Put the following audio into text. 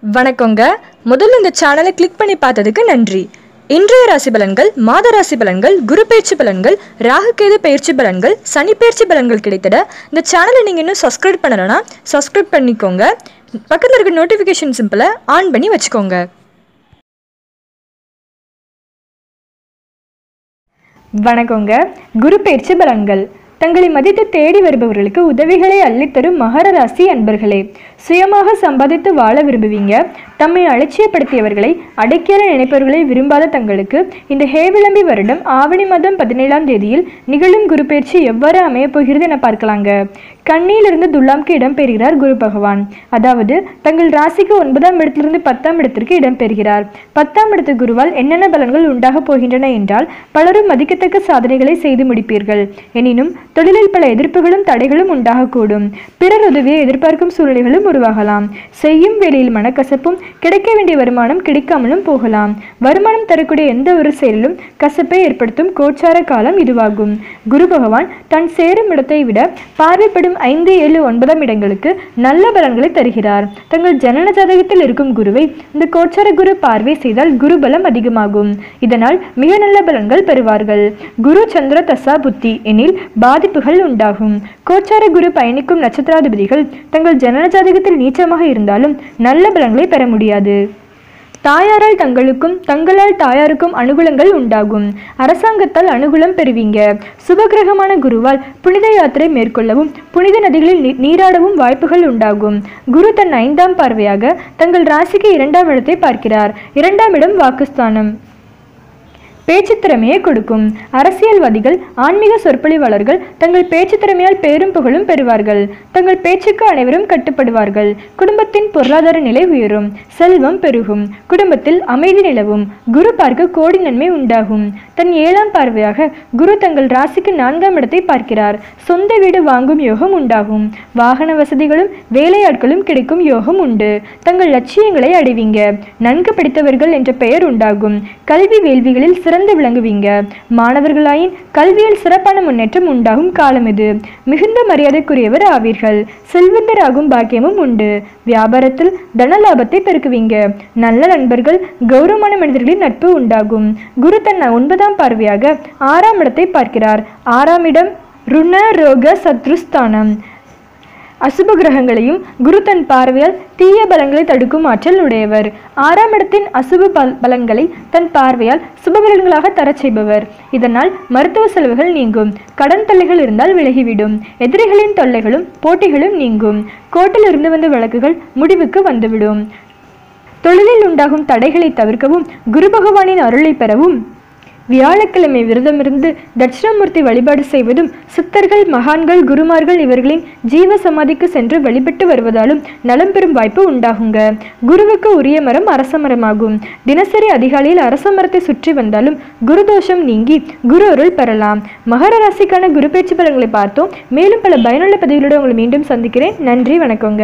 வணக்கங்க. முதல்ல இந்த சேனலை கிளிக் பண்ணி பார்த்ததுக்கு நன்றி. இன்றைய ராசி பலன்கள், மாத ராசி பலன்கள், குரு பயிற்சி பலன்கள், ராகுகேது பயிற்சி பலன்கள், சனி பயிற்சி பலன்கள் கிடைத்திட இந்த சேனலை நீங்கள் இன்னும் சப்ஸ்கிரைப் பண்ணலைன்னா சப்ஸ்கிரைப் பண்ணிக்கோங்க. பக்கத்தில் இருக்க நோட்டிஃபிகேஷன் சிம்பிளை ஆன் பண்ணி வச்சுக்கோங்க. வணக்கங்க. குரு பயிற்சி பலன்கள். தங்களை மதித்து தேடி வருபவர்களுக்கு உதவிகளை அள்ளித்தரும் மகர ராசி அன்பர்களே, சுயமாக சம்பாதித்து வாழ விரும்புவீங்க. தம்மை அலட்சியப்படுத்தியவர்களை, அடக்கியார நினைப்பவர்களை விரும்பாத தங்களுக்கு இந்த ஹேவிளம்பி வருடம் ஆவணி மாதம் 17ஆம் தேதியில் நிகழும் குரு பயிற்சி எவ்வாறு அமையப் போகிறது என பார்க்கலாங்க. கண்ணியிலிருந்து துலாம்க்கு இடம்பெறுகிறார் குரு பகவான். அதாவது தங்கள் ராசிக்கு 9ஆம் இடத்திலிருந்து 10ஆம் இடத்திற்கு இடம்பெறுகிறார். 10ஆம் இடத்து குருவால் என்னென்ன பலன்கள் உண்டாக போகின்றன என்றால், பலரும் மதிக்கத்தக்க சாதனைகளை செய்து முடிப்பீர்கள். எனினும் தொழிலில் பல எதிர்ப்புகளும் தடைகளும் உண்டாகக்கூடும். பிறர் உதவியை எதிர்பார்க்கும் சூழ்நிலைகளும் உருவாகலாம். செய்யும் வேலையில் மனக்கசப்பும், கிடைக்க வேண்டிய வருமானம் கிடைக்காமலும் போகலாம். வருமானம் தரக்கூடிய எந்த ஒரு செயலிலும் கசப்பை ஏற்படுத்தும் கோச்சார காலம் இதுவாகும். குரு பகவான் தன் சேரும் இடத்தை விட பார்வைப்படும் 5, 7, 9ஆம் இடங்களுக்கு நல்ல பலன்களை தருகிறார். தங்கள் ஜனன ஜாதகத்தில் இருக்கும் குருவை இந்த கோச்சார குரு பார்வை செய்தால் குரு பலம் அதிகமாகும். இதனால் மிக நல்ல பலன்கள் பெறுவார்கள். குரு சந்திர தசா புத்தி எனில் பாதிப்புகள் உண்டாகும். கோச்சார குரு பயணிக்கும் நட்சத்திராதிபதிகள் தங்கள் ஜனன ஜாதகத்தில் நீச்சமாக இருந்தாலும் நல்ல பலன்களை பெற முடியாது. தாயாரால் தங்களுக்கும் தங்களால் தாயாருக்கும் அனுகூலங்கள் உண்டாகும். அரசாங்கத்தால் அனுகூலம் பெறுவீங்க. சுபகிரகமான குருவால் புனித யாத்திரை மேற்கொள்ளவும், புனித நதிகளில் நீராடவும் வாய்ப்புகள் உண்டாகும். குரு தன் 5ஆம் பார்வையாக தங்கள் ராசிக்கு 2ஆம் இடத்தை பார்க்கிறார். 2ஆம் இடம் வாக்குஸ்தானம். பேச்சு திறமையை கொடுக்கும். அரசியல்வாதிகள், ஆன்மீக சொற்பொழிவாளர்கள் தங்கள் பேச்சு திறமையால் பேரும் புகழும் பெறுவார்கள். தங்கள் பேச்சுக்கு அனைவரும் கட்டுப்படுவார்கள். குடும்பத்தின் பொருளாதார நிலை உயரும். செல்வம் பெருகும். குடும்பத்தில் அமைதி நிலவும். குரு பார்க்க கோடி நன்மை உண்டாகும். தன் 7ஆம் பார்வையாக குரு தங்கள் ராசிக்கு 4ஆம் இடத்தை பார்க்கிறார். சொந்த வீடு வாங்கும் யோகம் உண்டாகும். வாகன வசதிகளும் வேலையாட்களும் கிடைக்கும் யோகம் உண்டு. தங்கள் லட்சியங்களை அடைவீங்க. நன்கு படித்தவர்கள் என்ற பெயர் உண்டாகும். கல்வி வேள்விகளில் சிறந்து விளங்குவீங்க. மாணவர்களாயின் கல்வியில் சிறப்பான முன்னேற்றம் உண்டாகும் காலம் இது. மிகுந்த மரியாதைக்குரியவர் ஆவீர்கள். செல்வந்தராகும் பாக்கியமும் உண்டு. வியாபாரத்தில் தன லாபத்தை பெருக்குவீங்க. நல்ல நண்பர்கள், கௌரவமான மனிதர்களின் நட்பு உண்டாகும். குரு தன் 9ஆம் பார்வையாக 6ஆம் இடத்தை பார்க்கிறார். 6ஆம் இடம் ருண ரோக சத்ருஸ்தானம். அசுப கிரகங்களையும் குரு தன் பார்வையால் தீய பலன்களை தடுக்கும் ஆற்றல் உடையவர். 6ஆம் இடத்தின் அசுப பலன்களை தன் பார்வையால் சுப பலன்களாக தரச் செய்பவர். இதனால் மருத்துவ செலவுகள் நீங்கும். கடன் தொல்லைகள் இருந்தால் விலகிவிடும். எதிரிகளின் தொல்லைகளும் போட்டிகளும் நீங்கும். கோர்ட்டில் இருந்து வந்த வழக்குகள் முடிவுக்கு வந்துவிடும். தொழிலில் உண்டாகும் தடைகளை தவிர்க்கவும், குரு பகவானின் அருளை பெறவும் வியாழக்கிழமை விரதமிருந்து தட்சிணாமூர்த்தி வழிபாடு செய்வதும், சித்தர்கள், மகான்கள், குருமார்கள் இவர்களின் ஜீவ சமாதிக்கு சென்று வழிபட்டு வருவதாலும் நலம் பெறும் வாய்ப்பு உண்டாகுங்க. குருவுக்கு உரிய மரம் அரச மரமாகும். தினசரி அதிகாலையில் அரச மரத்தை சுற்றி வந்தாலும் குரு தோஷம் நீங்கி குரு அருள் பெறலாம். மகர ராசிக்கான குரு பயிற்சி பலன்களை பார்த்தோம். மேலும் பல பயனுள்ள பதிவுகளோடு உங்களை மீண்டும் சந்திக்கிறேன். நன்றி, வணக்கங்க.